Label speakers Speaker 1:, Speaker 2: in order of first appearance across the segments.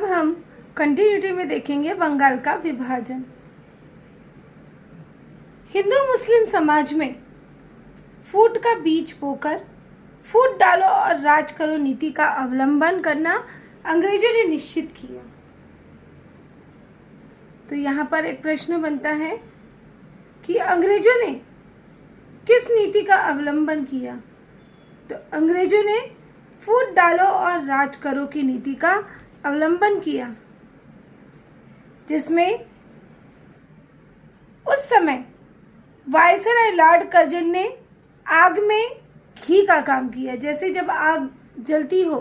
Speaker 1: अब हम कंटिन्यूटी में देखेंगे बंगाल का विभाजन। हिंदू मुस्लिम समाज में फूट का बीज बोकर फूट डालो और राज करो नीति का अवलंबन करना अंग्रेजों ने निश्चित किया। तो यहाँ पर एक प्रश्न बनता है कि अंग्रेजों ने किस नीति का अवलंबन किया। तो अंग्रेजों ने फूट डालो और राज करो की नीति का अवलंबन किया, जिसमें उस समय वायसराय लॉर्ड कर्जन ने आग में घी का काम किया। जैसे जब आग जलती हो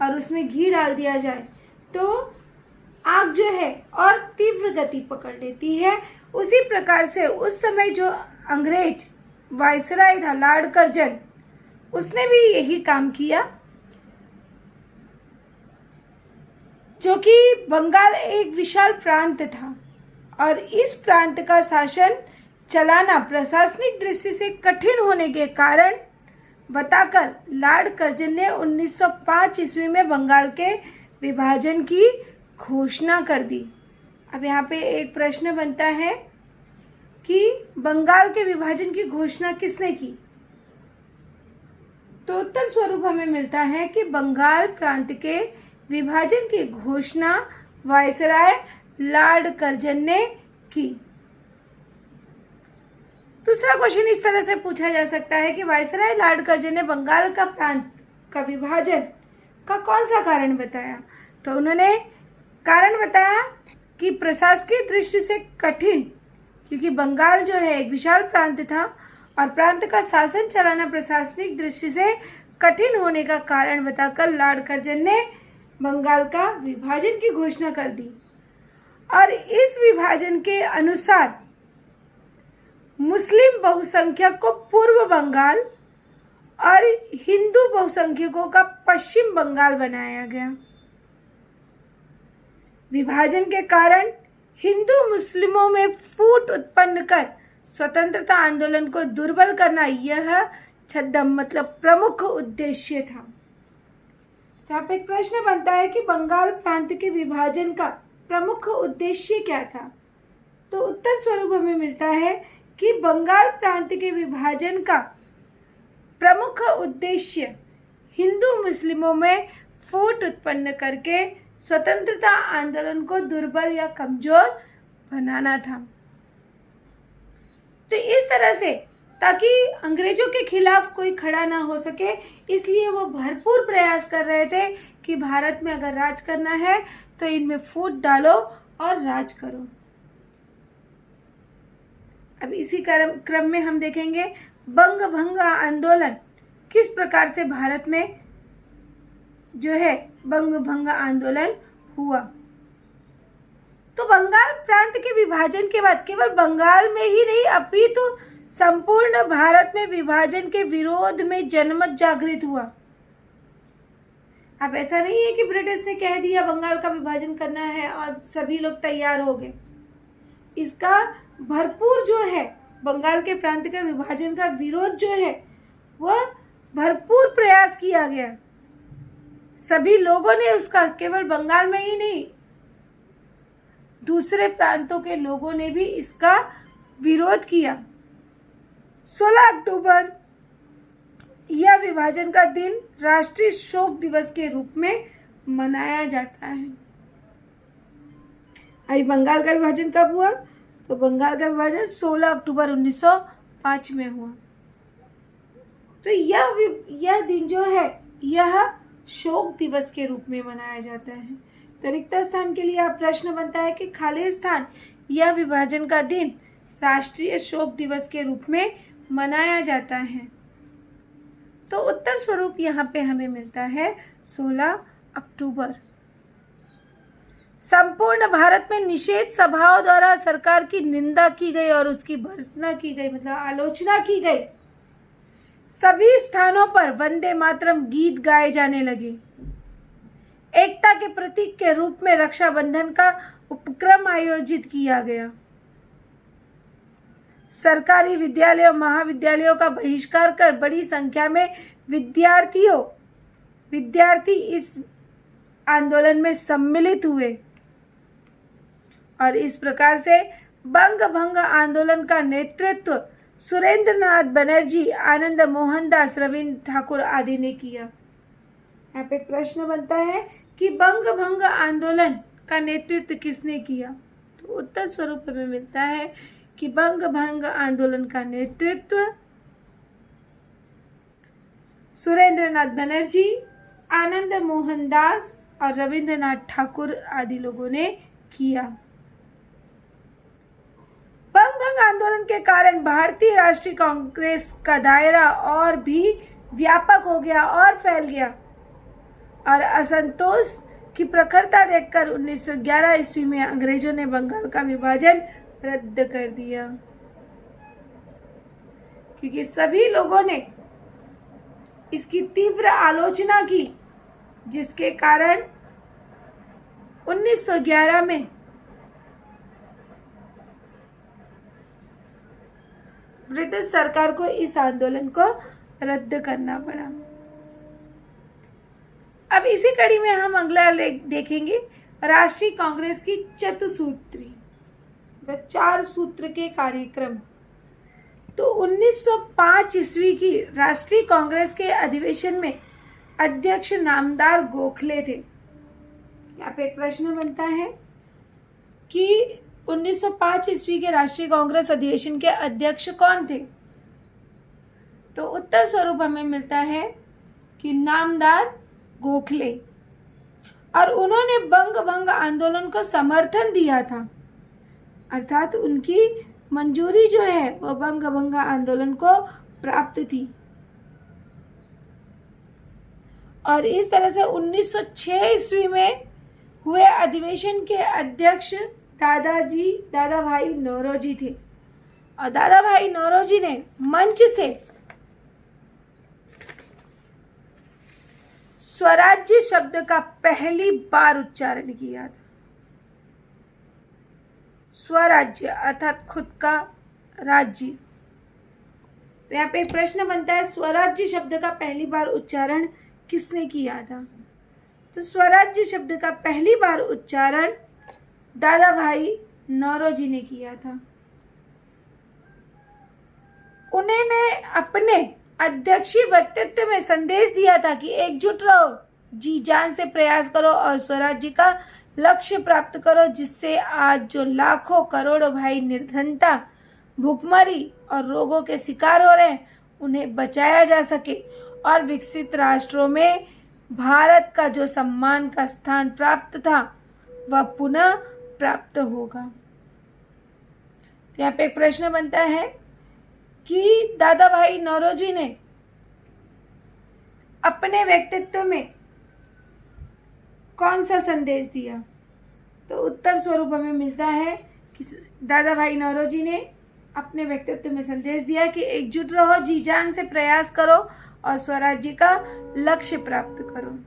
Speaker 1: और उसमें घी डाल दिया जाए तो आग जो है और तीव्र गति पकड़ लेती है, उसी प्रकार से उस समय जो अंग्रेज वायसराय था लॉर्ड कर्जन, उसने भी यही काम किया। जो कि बंगाल एक विशाल प्रांत था और इस प्रांत का शासन चलाना प्रशासनिक दृष्टि से कठिन होने के कारण बताकर लॉर्ड कर्जन ने 1905 ईस्वी में बंगाल के विभाजन की घोषणा कर दी। अब यहाँ पे एक प्रश्न बनता है कि बंगाल के विभाजन की घोषणा किसने की। तो उत्तर स्वरूप हमें मिलता है कि बंगाल प्रांत के विभाजन की घोषणा वायसराय लॉर्ड कर्जन ने की। दूसरा क्वेश्चन इस तरह से पूछा जा सकता है कि वायसराय लॉर्ड कर्जन ने बंगाल का प्रांत का विभाजन का कौन सा कारण बताया। तो उन्होंने कारण बताया कि प्रशासकीय दृष्टि से कठिन, क्योंकि बंगाल जो है एक विशाल प्रांत था और प्रांत का शासन चलाना प्रशासनिक दृष्टि से कठिन होने का कारण बताकर लॉर्ड कर्जन ने बंगाल का विभाजन की घोषणा कर दी। और इस विभाजन के अनुसार मुस्लिम बहुसंख्यक को पूर्व बंगाल और हिंदू बहुसंख्यकों का पश्चिम बंगाल बनाया गया। विभाजन के कारण हिंदू मुस्लिमों में फूट उत्पन्न कर स्वतंत्रता आंदोलन को दुर्बल करना यह छद्म मतलब प्रमुख उद्देश्य था। यहाँ पे एक प्रश्न बनता है कि बंगाल प्रांत के विभाजन का प्रमुख उद्देश्य क्या था। तो उत्तर स्वरूप हमें मिलता है कि बंगाल प्रांत के विभाजन का प्रमुख उद्देश्य हिंदू मुस्लिमों में फूट उत्पन्न करके स्वतंत्रता आंदोलन को दुर्बल या कमजोर बनाना था। तो इस तरह से ताकि अंग्रेजों के खिलाफ कोई खड़ा ना हो सके, इसलिए वो भरपूर प्रयास कर रहे थे कि भारत में अगर राज करना है तो इनमें फूट डालो और राज करो। अब इसी क्रम में हम देखेंगे बंग भंग आंदोलन किस प्रकार से भारत में जो है बंग भंग आंदोलन हुआ। तो बंगाल प्रांत के विभाजन के बाद केवल बंगाल में ही नहीं अपितु संपूर्ण भारत में विभाजन के विरोध में जनमत जागृत हुआ। अब ऐसा नहीं है कि ब्रिटिश ने कह दिया बंगाल का विभाजन करना है और सभी लोग तैयार हो गए। इसका भरपूर जो है बंगाल के प्रांत का विभाजन का विरोध जो है वह भरपूर प्रयास किया गया। सभी लोगों ने उसका, केवल बंगाल में ही नहीं दूसरे प्रांतों के लोगों ने भी इसका विरोध किया। 16 अक्टूबर यह विभाजन का दिन राष्ट्रीय शोक दिवस के रूप में मनाया जाता है। अभी बंगाल का विभाजन कब हुआ? तो बंगाल का विभाजन 16 अक्टूबर 1905 में हुआ। तो यह दिन जो है यह शोक दिवस के रूप में मनाया जाता है। तो रिक्त स्थान के लिए आप प्रश्न बनता है कि खाली स्थान यह विभाजन का दिन राष्ट्रीय शोक दिवस के रूप में मनाया जाता है। तो उत्तर स्वरूप यहाँ पे हमें मिलता है 16 अक्टूबर। संपूर्ण भारत में निषेध सभाओं द्वारा सरकार की निंदा की गई और उसकी भर्त्सना की गई, मतलब आलोचना की गई। सभी स्थानों पर वंदे मातरम गीत गाए जाने लगे। एकता के प्रतीक के रूप में रक्षाबंधन का उपक्रम आयोजित किया गया। सरकारी विद्यालयों महाविद्यालयों का बहिष्कार कर बड़ी संख्या में विद्यार्थी इस आंदोलन में सम्मिलित हुए और इस प्रकार से बंग भंग आंदोलन का नेतृत्व सुरेंद्रनाथ बनर्जी, आनंद मोहन दास, रविंद्र ठाकुर आदि ने किया। यहाँ पे एक प्रश्न बनता है कि बंग भंग आंदोलन का नेतृत्व किसने किया? तो उत्तर स्वरूप हमें मिलता है कि बंग भंग आंदोलन का नेतृत्व सुरेंद्रनाथ बनर्जी, आनंद मोहन दास और रविंद्रनाथ ठाकुर आदि लोगों ने किया। बंग भंग आंदोलन के कारण भारतीय राष्ट्रीय कांग्रेस का दायरा और भी व्यापक हो गया और फैल गया और असंतोष की प्रखरता देखकर 1911 ईस्वी में अंग्रेजों ने बंगाल का विभाजन रद्द कर दिया, क्योंकि सभी लोगों ने इसकी तीव्र आलोचना की, जिसके कारण 1911 में ब्रिटिश सरकार को इस आंदोलन को रद्द करना पड़ा। अब इसी कड़ी में हम अगला देखेंगे राष्ट्रीय कांग्रेस की चतुसूत्री, 4 सूत्र के कार्यक्रम। तो 1905 ईस्वी की राष्ट्रीय कांग्रेस के अधिवेशन में अध्यक्ष नामदार गोखले थे। यहाँ पे एक प्रश्न बनता है कि 1905 ईस्वी के राष्ट्रीय कांग्रेस अधिवेशन के अध्यक्ष कौन थे? तो उत्तर स्वरूप हमें मिलता है कि नामदार गोखले, और उन्होंने बंग भंग आंदोलन को समर्थन दिया था, अर्थात उनकी मंजूरी जो है वो बंग भंग आंदोलन को प्राप्त थी। और इस तरह से 1906 ईस्वी में हुए अधिवेशन के अध्यक्ष दादा भाई नौरोजी थे, और दादा भाई नौरोजी ने मंच से स्वराज्य शब्द का पहली बार उच्चारण किया था। स्वराज्य अर्थात खुद का राज्य। तो यहाँ पे एक प्रश्न बनता है, स्वराज्य शब्द का पहली बार उच्चारण किसने किया था? तो स्वराज्य शब्द का पहली बार उच्चारण दादा भाई नौरोजी ने किया था। उन्होंने अपने अध्यक्षीय वक्तव्य में संदेश दिया था कि एकजुट रहो, जी जान से प्रयास करो और स्वराज्य का लक्ष्य प्राप्त करो, जिससे आज जो लाखों करोड़ों भाई निर्धनता, भूखमरी और रोगों के शिकार हो रहे हैं, उन्हें बचाया जा सके और विकसित राष्ट्रों में भारत का जो सम्मान का स्थान प्राप्त था वह पुनः प्राप्त होगा। यहाँ पे एक प्रश्न बनता है कि दादा भाई नौरोजी ने अपने व्यक्तित्व में कौन सा संदेश दिया? तो उत्तर स्वरूप हमें मिलता है कि दादा भाई नौरोजी ने अपने व्यक्तित्व में संदेश दिया कि एकजुट रहो, जी जान से प्रयास करो और स्वराज्य का लक्ष्य प्राप्त करो।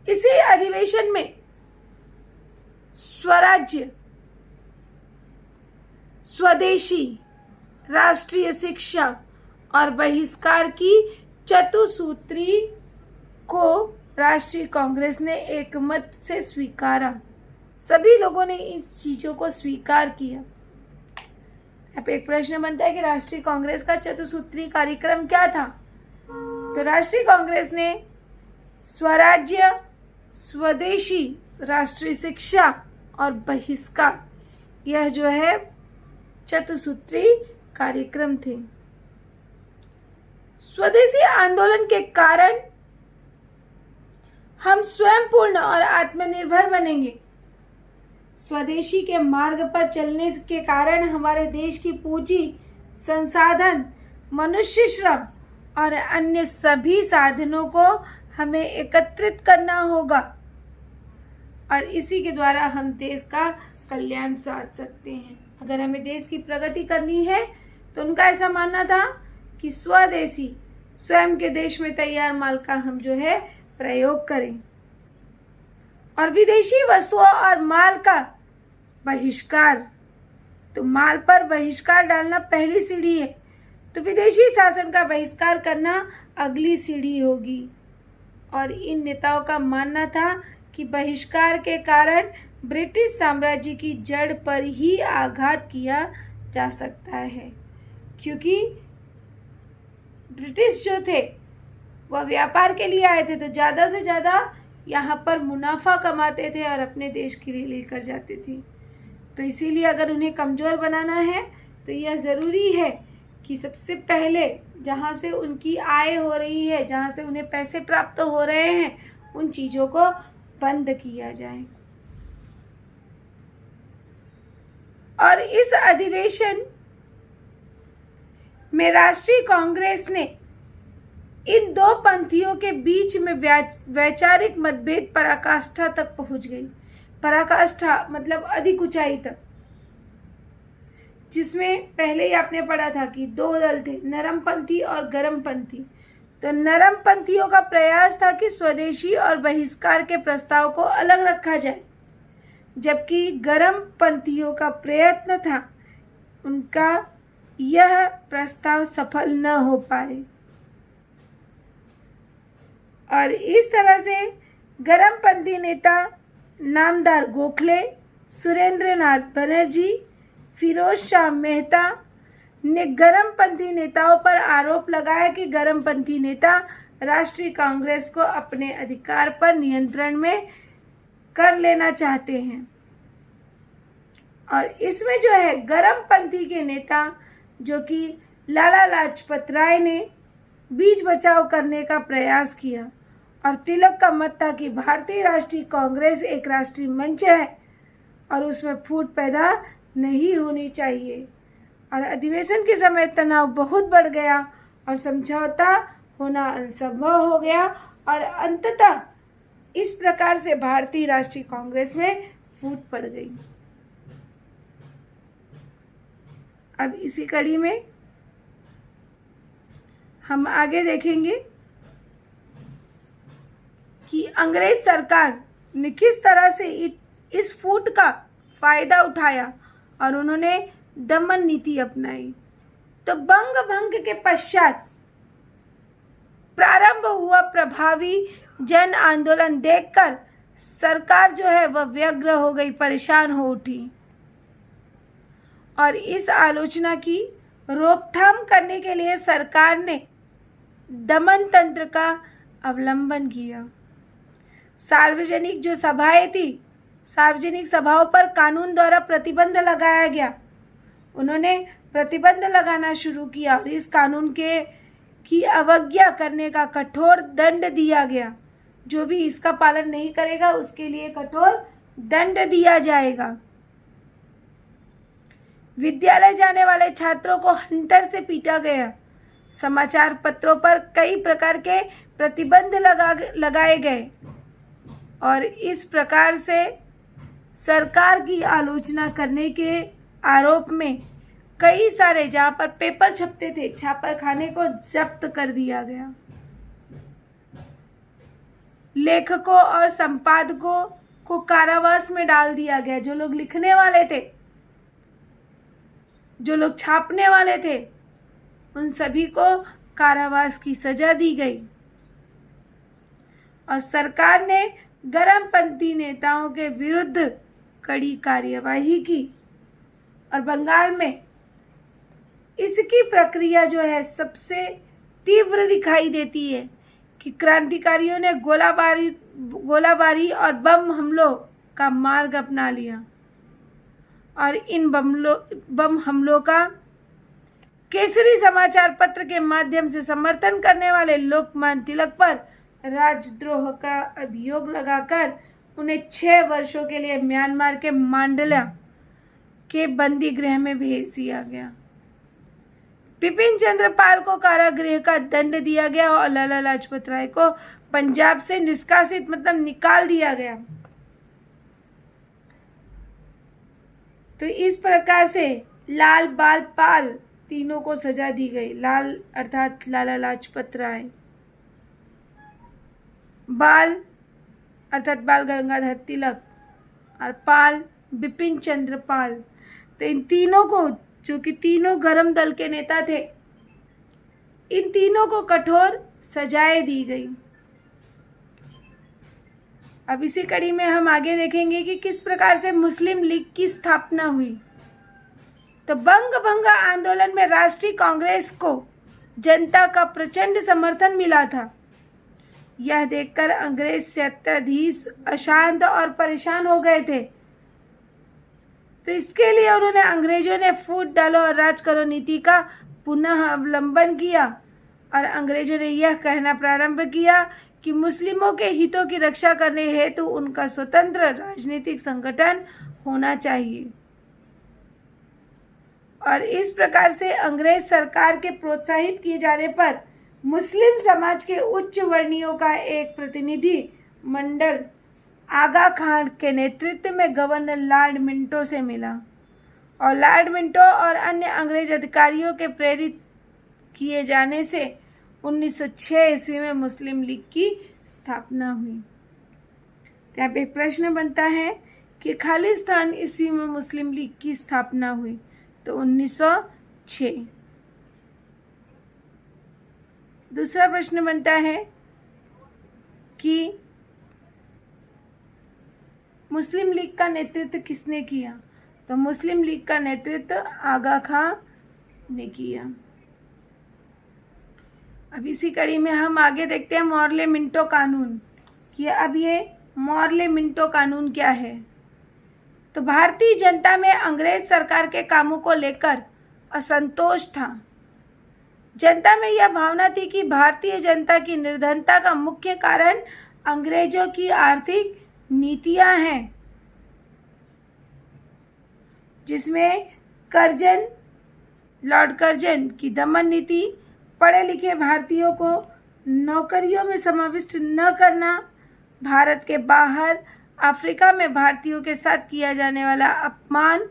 Speaker 1: इसी अधिवेशन में स्वराज्य, स्वदेशी, राष्ट्रीय शिक्षा और बहिष्कार की चतुसूत्री को राष्ट्रीय कांग्रेस ने एकमत से स्वीकारा। सभी लोगों ने इस चीजों को स्वीकार किया। यहाँ पे एक प्रश्न बनता है कि राष्ट्रीय कांग्रेस का चतुसूत्री कार्यक्रम क्या था? तो राष्ट्रीय कांग्रेस ने स्वराज्य, स्वदेशी, राष्ट्रीय शिक्षा और बहिष्कार, यह जो है चतुसूत्री कार्यक्रम थे। स्वदेशी आंदोलन के कारण हम स्वयं पूर्ण और आत्मनिर्भर बनेंगे। स्वदेशी के मार्ग पर चलने के कारण हमारे देश की पूंजी, संसाधन, मनुष्य श्रम और अन्य सभी साधनों को हमें एकत्रित करना होगा और इसी के द्वारा हम देश का कल्याण साध सकते हैं। अगर हमें देश की प्रगति करनी है तो उनका ऐसा मानना था कि स्वदेशी, स्वयं के देश में तैयार माल का हम जो है प्रयोग करें और विदेशी वस्तुओं और माल का बहिष्कार। तो माल पर बहिष्कार डालना पहली सीढ़ी है, तो विदेशी शासन का बहिष्कार करना अगली सीढ़ी होगी। और इन नेताओं का मानना था कि बहिष्कार के कारण ब्रिटिश साम्राज्य की जड़ पर ही आघात किया जा सकता है, क्योंकि ब्रिटिश जो थे वह व्यापार के लिए आए थे, तो ज़्यादा से ज़्यादा यहाँ पर मुनाफा कमाते थे और अपने देश के लिए लेकर जाते थे। तो इसीलिए अगर उन्हें कमज़ोर बनाना है तो यह ज़रूरी है कि सबसे पहले जहाँ से उनकी आय हो रही है, जहाँ से उन्हें पैसे प्राप्त हो रहे हैं, उन चीज़ों को बंद किया जाए। और इस अधिवेशन में राष्ट्रीय कांग्रेस ने इन दो पंथियों के बीच में वैचारिक मतभेद पराकाष्ठा तक पहुंच गई। पराकाष्ठा मतलब अधिक ऊंचाई तक, जिसमें पहले ही आपने पढ़ा था कि दो दल थे, नरमपंथी और गरमपंथी। तो नरमपंथियों का प्रयास था कि स्वदेशी और बहिष्कार के प्रस्ताव को अलग रखा जाए, जबकि गरमपंथियों का प्रयत्न था उनका यह प्रस्ताव सफल न हो पाए। और इस तरह से गरमपंथी नेता नामदार गोखले, सुरेंद्रनाथ बनर्जी, फिरोज शाह मेहता ने गरमपंथी नेताओं पर आरोप लगाया कि गरमपंथी नेता राष्ट्रीय कांग्रेस को अपने अधिकार पर नियंत्रण में कर लेना चाहते हैं। और इसमें जो है गरमपंथी के नेता जो कि लाला लाजपत राय ने बीच बचाव करने का प्रयास किया, और तिलक का मत था कि भारतीय राष्ट्रीय कांग्रेस एक राष्ट्रीय मंच है और उसमें फूट पैदा नहीं होनी चाहिए। और अधिवेशन के समय तनाव बहुत बढ़ गया और समझौता होना असंभव हो गया, और अंततः इस प्रकार से भारतीय राष्ट्रीय कांग्रेस में फूट पड़ गई। अब इसी कड़ी में हम आगे देखेंगे कि अंग्रेज सरकार ने किस तरह से इस फूट का फायदा उठाया और उन्होंने दमन नीति अपनाई। तो बंग भंग के पश्चात प्रारंभ हुआ प्रभावी जन आंदोलन देखकर सरकार जो है वह व्यग्र हो गई, परेशान हो उठी, और इस आलोचना की रोकथाम करने के लिए सरकार ने दमन तंत्र का अवलंबन किया। सार्वजनिक जो सभाएं थी, सार्वजनिक सभाओं पर कानून द्वारा प्रतिबंध लगाया गया। उन्होंने प्रतिबंध लगाना शुरू किया और इस कानून की अवज्ञा करने का कठोर दंड दिया गया। जो भी इसका पालन नहीं करेगा उसके लिए कठोर दंड दिया जाएगा। विद्यालय जाने वाले छात्रों को हंटर से पीटा गया। समाचार पत्रों पर कई प्रकार के प्रतिबंध लगाए गए, और इस प्रकार से सरकार की आलोचना करने के आरोप में कई सारे जहाँ पर पेपर छपते थे, छापाखाने को जब्त कर दिया गया। लेखकों और संपादकों को कारावास में डाल दिया गया। जो लोग लिखने वाले थे, जो लोग छापने वाले थे, उन सभी को कारावास की सजा दी गई। और सरकार ने गरमपंथी नेताओं के विरुद्ध कड़ी कार्यवाही की, और बंगाल में इसकी प्रक्रिया जो है सबसे तीव्र दिखाई देती है कि क्रांतिकारियों ने गोलाबारी और बम हमलों का मार्ग अपना लिया, और इन बम हमलों का केसरी समाचार पत्र के माध्यम से समर्थन करने वाले लोकमान्य तिलक पर राजद्रोह का अभियोग लगाकर उन्हें 6 वर्षों के लिए म्यांमार के मांडला के बंदी गृह में भेज दिया गया। बिपिन चंद्र पाल को कारागृह का दंड दिया गया और लाला लाजपत राय को पंजाब से निष्कासित मतलब निकाल दिया गया। तो इस प्रकार से लाल, बाल, पाल तीनों को सजा दी गई। लाल अर्थात लाला लाजपत राय, बाल अर्थात बाल गंगाधर तिलक, और पाल बिपिन चंद्र पाल। तो इन तीनों को, जो कि तीनों गरम दल के नेता थे, इन तीनों को कठोर सजाएं दी गई। अब इसी कड़ी में हम आगे देखेंगे कि किस प्रकार से मुस्लिम लीग की स्थापना हुई। तो बंग भंग आंदोलन में राष्ट्रीय कांग्रेस को जनता का प्रचंड समर्थन मिला था। यह देखकर अंग्रेज सत्ताधीश अशांत और परेशान हो गए थे। तो इसके लिए उन्होंने अंग्रेजों ने फूट डालो और राज करो नीति का पुनः अवलंबन किया और अंग्रेजों ने यह कहना प्रारंभ किया कि मुस्लिमों के हितों की रक्षा करने हेतु उनका स्वतंत्र राजनीतिक संगठन होना चाहिए। और इस प्रकार से अंग्रेज सरकार के प्रोत्साहित किए जाने पर मुस्लिम समाज के उच्च वर्णियों का एक प्रतिनिधि मंडल आगा खान के नेतृत्व में गवर्नर लॉर्ड मिंटो से मिला और लॉर्ड मिंटो और अन्य अंग्रेज अधिकारियों के प्रेरित किए जाने से 1906 ईस्वी में मुस्लिम लीग की स्थापना हुई। यहाँ पे एक प्रश्न बनता है कि खालिस्तान ईस्वी में मुस्लिम लीग की स्थापना हुई। तो 1906। दूसरा प्रश्न बनता है कि मुस्लिम लीग का नेतृत्व किसने किया। तो मुस्लिम लीग का नेतृत्व आगा खां ने किया। अब इसी कड़ी में हम आगे देखते हैं मॉर्ले मिंटो कानून कि अब ये मॉर्ले मिंटो कानून क्या है। तो भारतीय जनता में अंग्रेज सरकार के कामों को लेकर असंतोष था। जनता में यह भावना थी कि भारतीय जनता की निर्धनता का मुख्य कारण अंग्रेजों की आर्थिक नीतियां हैं, जिसमें कर्जन, लॉर्ड कर्जन की दमन नीति, पढ़े लिखे भारतीयों को नौकरियों में समाविष्ट न करना, भारत के बाहर अफ्रीका में भारतीयों के साथ किया जाने वाला अपमान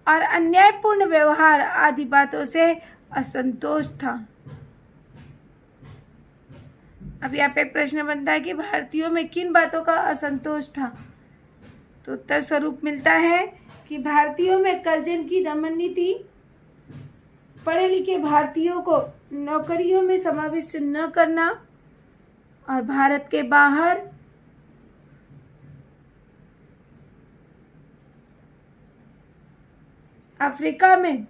Speaker 1: और अन्यायपूर्ण व्यवहार आदि बातों से असंतोष था। अब यहाँ पे एक प्रश्न बनता है कि भारतीयों में किन बातों का असंतोष था। तो उत्तर स्वरूप मिलता है कि भारतीयों में कर्जन की दमन नीति, पढ़े लिखे भारतीयों को नौकरियों में समाविष्ट न करना और भारत के बाहर अफ्रीका में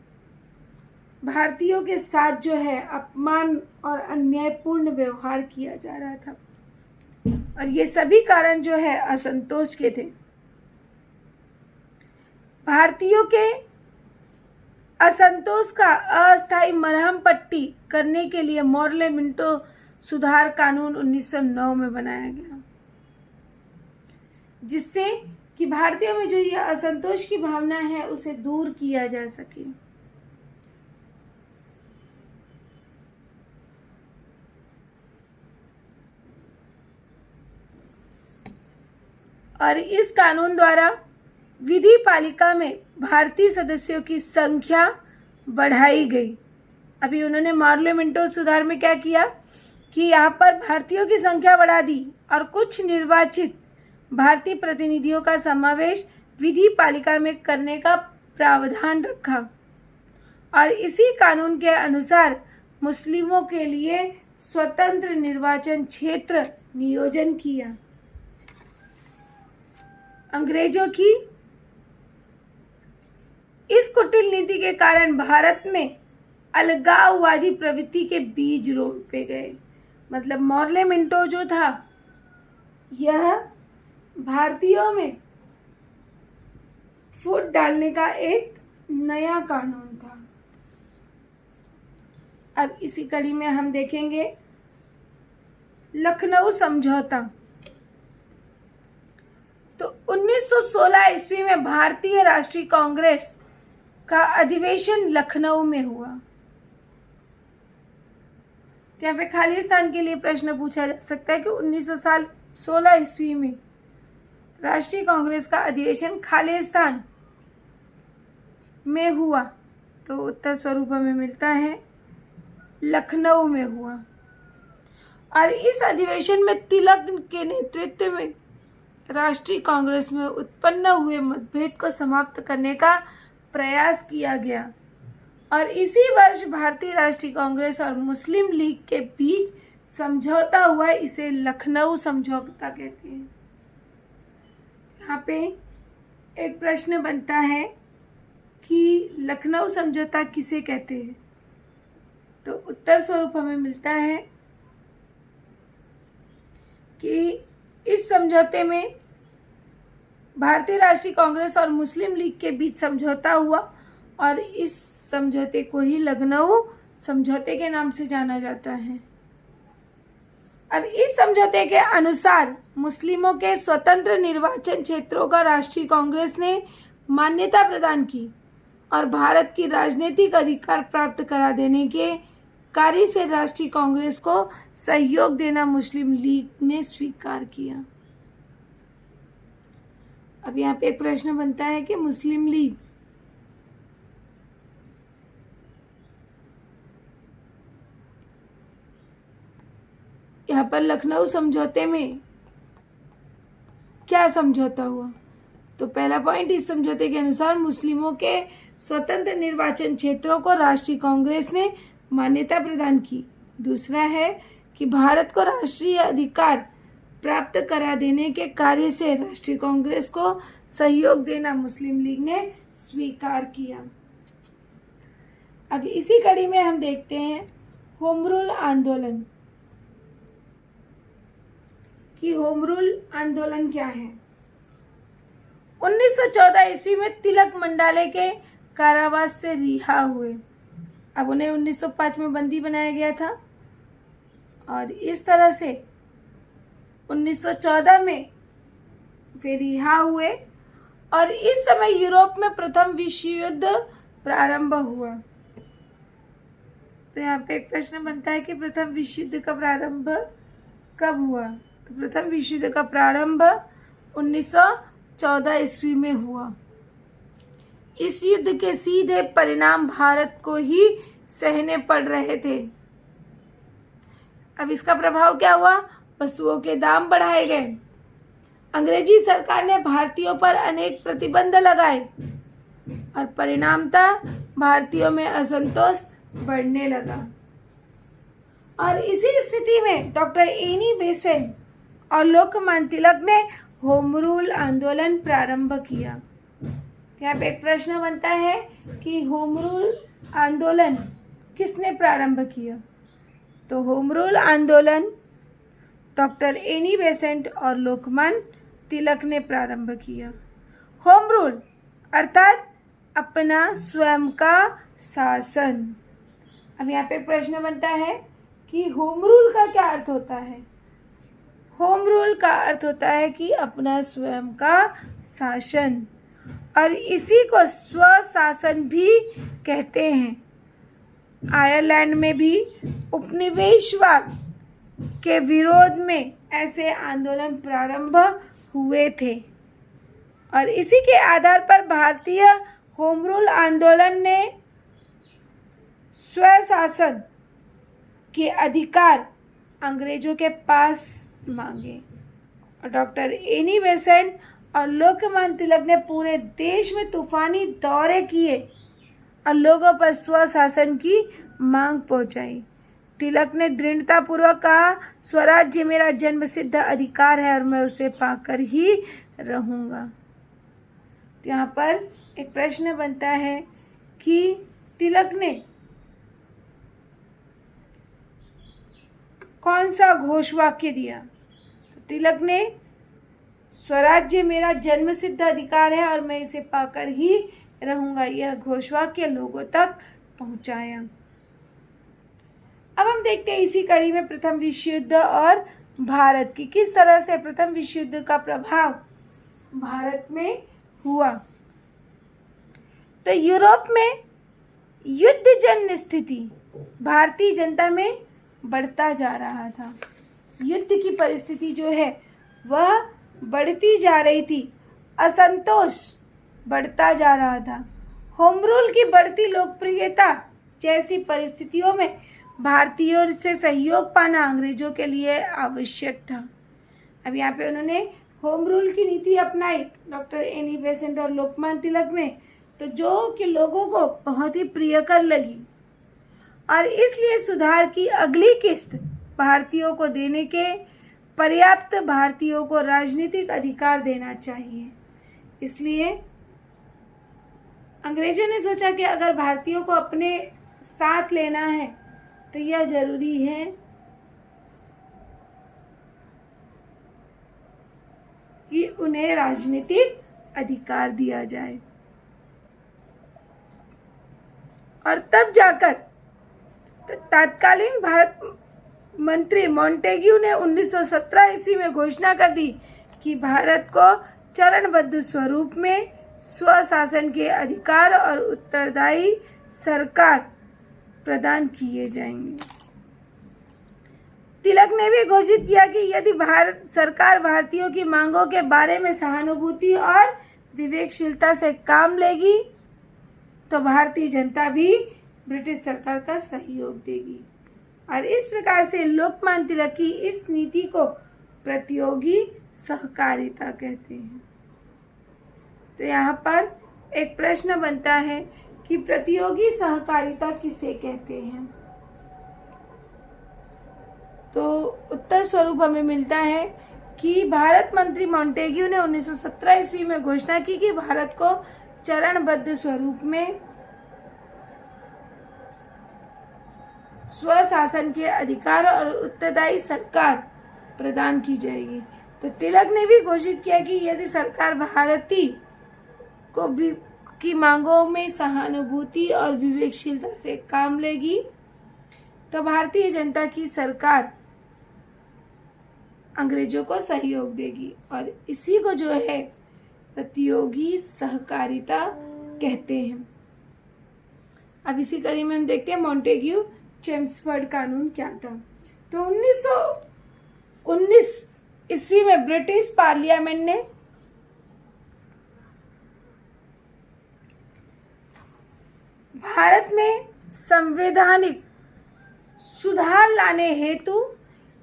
Speaker 1: भारतीयों के साथ जो है अपमान और अन्यायपूर्ण व्यवहार किया जा रहा था और ये सभी कारण जो है असंतोष के थे। भारतीयों के असंतोष का अस्थायी मरहम पट्टी करने के लिए मॉर्ले मिंटो सुधार कानून 1909 में बनाया गया, जिससे कि भारतीयों में जो यह असंतोष की भावना है उसे दूर किया जा सके। और इस कानून द्वारा विधि पालिका में भारतीय सदस्यों की संख्या बढ़ाई गई। अभी उन्होंने मॉर्ले मिंटो सुधार में क्या किया कि यहाँ पर भारतीयों की संख्या बढ़ा दी और कुछ निर्वाचित भारतीय प्रतिनिधियों का समावेश विधि पालिका में करने का प्रावधान रखा और इसी कानून के अनुसार मुस्लिमों के लिए स्वतंत्र निर्वाचन क्षेत्र नियोजन किया। अंग्रेजों की इस कुटिल नीति के कारण भारत में अलगाववादी प्रवृत्ति के बीज रोपे गए। मतलब मॉर्ले मिंटो जो था यह भारतीयों में फूट डालने का एक नया कानून था। अब इसी कड़ी में हम देखेंगे लखनऊ समझौता। तो 1916 ईस्वी में भारतीय राष्ट्रीय कांग्रेस का अधिवेशन लखनऊ में हुआ। यहाँ पे खालिस्तान के लिए प्रश्न पूछा जा सकता है कि 1916 ईस्वी में राष्ट्रीय कांग्रेस का अधिवेशन खालिस्तान में हुआ। तो उत्तर स्वरूप हमें मिलता है लखनऊ में हुआ और इस अधिवेशन में तिलक के नेतृत्व में राष्ट्रीय कांग्रेस में उत्पन्न हुए मतभेद को समाप्त करने का प्रयास किया गया और इसी वर्ष भारतीय राष्ट्रीय कांग्रेस और मुस्लिम लीग के बीच समझौता हुआ, इसे लखनऊ समझौता कहते हैं। यहाँ पे एक प्रश्न बनता है कि लखनऊ समझौता किसे कहते हैं, तो उत्तर स्वरूप हमें मिलता है कि इस समझौते में भारतीय राष्ट्रीय कांग्रेस और मुस्लिम लीग के बीच समझौता हुआ और इस समझौते को ही लखनऊ समझौते के नाम से जाना जाता है। अब इस समझौते के अनुसार मुस्लिमों के स्वतंत्र निर्वाचन क्षेत्रों का राष्ट्रीय कांग्रेस ने मान्यता प्रदान की और भारत की राजनीतिक अधिकार प्राप्त करा देने के कार्य से राष्ट्रीय कांग्रेस को सहयोग देना मुस्लिम लीग ने स्वीकार किया। अब यहाँ पे एक प्रश्न बनता है कि मुस्लिम लीग यहाँ पर लखनऊ समझौते में क्या समझौता हुआ, तो पहला पॉइंट, इस समझौते के अनुसार मुस्लिमों के स्वतंत्र निर्वाचन क्षेत्रों को राष्ट्रीय कांग्रेस ने मान्यता प्रदान की। दूसरा है कि भारत को राष्ट्रीय अधिकार प्राप्त करा देने के कार्य से राष्ट्रीय कांग्रेस को सहयोग देना मुस्लिम लीग ने स्वीकार किया। अब इसी कड़ी में हम देखते हैं होम रूल आंदोलन कि होम रूल आंदोलन क्या है। 1914 ईस्वी में तिलक मंडाले के कारावास से रिहा हुए। अब उन्हें 1905 में बंदी बनाया गया था और इस तरह से 1914 में वे रिहा हुए और इस समय यूरोप में प्रथम विश्व युद्ध प्रारंभ हुआ। तो यहाँ पे एक प्रश्न बनता है कि प्रथम विश्व युद्ध का प्रारंभ कब हुआ, तो प्रथम विश्व युद्ध का प्रारंभ 1914 ईस्वी में हुआ। इस युद्ध के सीधे परिणाम भारत को ही सहने पड़ रहे थे। अब इसका प्रभाव क्या हुआ, वस्तुओं के दाम बढ़ाए गए, अंग्रेजी सरकार ने भारतीयों पर अनेक प्रतिबंध लगाए और परिणामतः भारतीयों में असंतोष बढ़ने लगा। और इसी स्थिति में डॉक्टर एनी बेसेंट और लोकमान्य तिलक ने होम रूल आंदोलन प्रारंभ किया। यहाँ पे एक प्रश्न बनता है कि होम रूल आंदोलन किसने प्रारंभ किया, तो होम रूल आंदोलन डॉक्टर एनी बेसेंट और लोकमान्य तिलक ने प्रारंभ किया। होम रूल अर्थात अपना स्वयं का शासन। अब यहाँ पे प्रश्न बनता है कि होम रूल का क्या अर्थ होता है। होम रूल का अर्थ होता है कि अपना स्वयं का शासन, और इसी को स्वशासन भी कहते हैं। आयरलैंड में भी उपनिवेशवाद के विरोध में ऐसे आंदोलन प्रारंभ हुए थे और इसी के आधार पर भारतीय होम रूल आंदोलन ने स्वशासन के अधिकार अंग्रेजों के पास मांगे और डॉक्टर एनी बेसेंट और लोकमान्य तिलक ने पूरे देश में तूफानी दौरे किए और लोगों पर स्वशासन की मांग पहुंचाई। तिलक ने दृढ़तापूर्वक कहा, स्वराज्य मेरा जन्मसिद्ध अधिकार है और मैं उसे पाकर ही रहूंगा। तो यहाँ पर एक प्रश्न बनता है कि तिलक ने कौन सा घोषवाक्य दिया, तो तिलक ने स्वराज्य मेरा जन्मसिद्ध अधिकार है और मैं इसे पाकर ही रहूंगा, यह घोषवाक्य लोगों तक पहुंचाया। अब हम देखते हैं इसी कड़ी में प्रथम विश्व युद्ध और भारत की किस तरह से प्रथम विश्व युद्ध का प्रभाव भारत में हुआ। तो यूरोप में युद्धजन्य स्थिति भारतीय जनता में बढ़ता जा रहा था। युद्ध की परिस्थिति जो है वह बढ़ती जा रही थी, असंतोष बढ़ता जा रहा था। होम रूल की बढ़ती लोकप्रियता जैसी परिस्थितियों में भारतीयों से सहयोग पाना अंग्रेजों के लिए आवश्यक था। अब यहाँ पे उन्होंने होम रूल की नीति अपनाई, डॉक्टर एनी बेसेंट और लोकमान्य तिलक ने तो जो कि लोगों को बहुत ही प्रियकर लगी, और इसलिए सुधार की अगली किस्त भारतीयों को देने के पर्याप्त भारतीयों को राजनीतिक अधिकार देना चाहिए। इसलिए अंग्रेजों ने सोचा कि अगर भारतीयों को अपने साथ लेना है तो यह जरूरी है कि उन्हें राजनीतिक अधिकार दिया जाए। और तब जाकर तत्कालीन भारत मंत्री मॉन्टेग्यू ने 1917 ईस्वी में घोषणा कर दी कि भारत को चरणबद्ध स्वरूप में स्वशासन के अधिकार और उत्तरदायी सरकार प्रदान किए जाएंगे। तिलक ने भी घोषित किया कि यदि भारत सरकार भारतीयों की मांगों के बारे में सहानुभूति और विवेकशीलता से काम लेगी तो भारतीय जनता भी ब्रिटिश सरकार का सहयोग देगी। और इस प्रकार से लोकमान्य तिलक की इस नीति को प्रतियोगी सहकारिता कहते हैं। तो यहाँ पर एक प्रश्न बनता है कि प्रतियोगी सहकारिता किसे कहते हैं। तो उत्तर स्वरूप हमें मिलता है कि भारत मंत्री मॉन्टेग्यू ने 1917 ईस्वी में घोषणा की कि भारत को चरणबद्ध स्वरूप में स्वशासन के अधिकार और उत्तरदायी सरकार प्रदान की जाएगी। तो तिलक ने भी घोषित किया कि यदि सरकार भारतीय को भी की मांगों में सहानुभूति और विवेकशीलता से काम लेगी तो भारतीय जनता की सरकार अंग्रेजों को सहयोग देगी, और इसी को जो है प्रतियोगी सहकारिता कहते हैं। अब इसी कड़ी में हम देखते हैं मॉन्टेग्यू चेम्सफोर्ड कानून क्या था। तो 1919 ईस्वी में ब्रिटिश पार्लियामेंट ने भारत में संवैधानिक सुधार लाने हेतु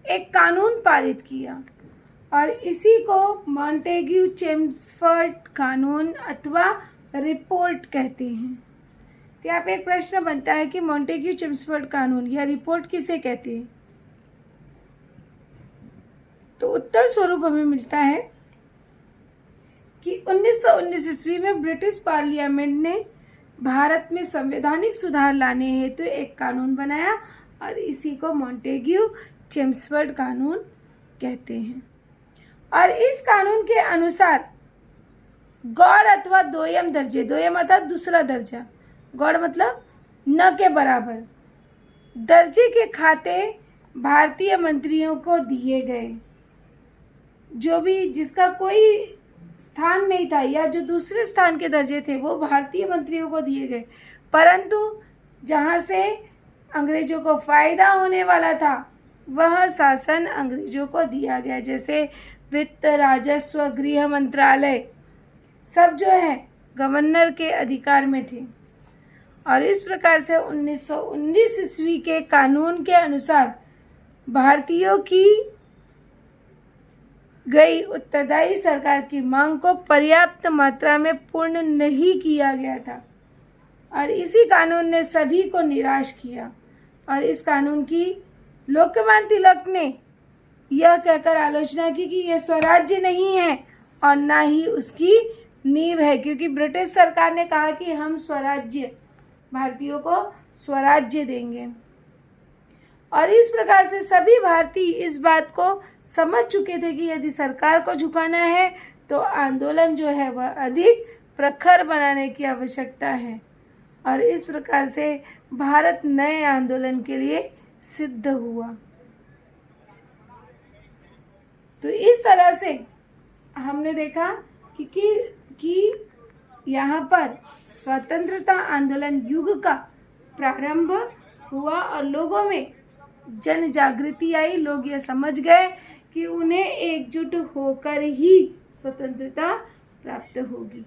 Speaker 1: एक कानून पारित किया, और इसी को मॉन्टेग्यू चेम्सफोर्ड कानून अथवा रिपोर्ट कहते हैं। तो यहाँ पे एक प्रश्न बनता है कि मॉन्टेग्यू चेम्सफोर्ड कानून या रिपोर्ट किसे कहते हैं। तो उत्तर स्वरूप हमें मिलता है कि 1919 ईस्वी में ब्रिटिश पार्लियामेंट ने भारत में संवैधानिक सुधार लाने हेतु एक कानून बनाया, और इसी को मॉन्टेग्यू चेम्सफोर्ड कानून कहते हैं। और इस कानून के अनुसार गौड़ अथवा दोयम दर्जे, दोयम अर्थात दूसरा दर्जा, गौड़ मतलब न के बराबर दर्जे के खाते भारतीय मंत्रियों को दिए गए। जो भी जिसका कोई स्थान नहीं था या जो दूसरे स्थान के दर्जे थे वो भारतीय मंत्रियों को दिए गए, परंतु जहाँ से अंग्रेजों को फायदा होने वाला था वह शासन अंग्रेजों को दिया गया। जैसे वित्त, राजस्व, गृह मंत्रालय सब जो है गवर्नर के अधिकार में थे। और इस प्रकार से 1919 ईस्वी के कानून के अनुसार भारतीयों की गई उत्तरदायी सरकार की मांग को पर्याप्त मात्रा में पूर्ण नहीं किया गया था, और इसी कानून ने सभी को निराश किया। और इस कानून की लोकमान्य तिलक ने यह कहकर आलोचना की कि यह स्वराज्य नहीं है और ना ही उसकी नींव है, क्योंकि ब्रिटिश सरकार ने कहा कि हम स्वराज्य, भारतीयों को स्वराज्य देंगे। और इस प्रकार से सभी भारतीय इस बात को समझ चुके थे कि यदि सरकार को झुकाना है तो आंदोलन जो है वह अधिक प्रखर बनाने की आवश्यकता है। और इस प्रकार से भारत नए आंदोलन के लिए सिद्ध हुआ। तो इस तरह से हमने देखा कि यहाँ पर स्वतंत्रता आंदोलन युग का प्रारंभ हुआ और लोगों में जन जागृति आई। लोग ये समझ गए कि उन्हें एकजुट होकर ही स्वतंत्रता प्राप्त होगी।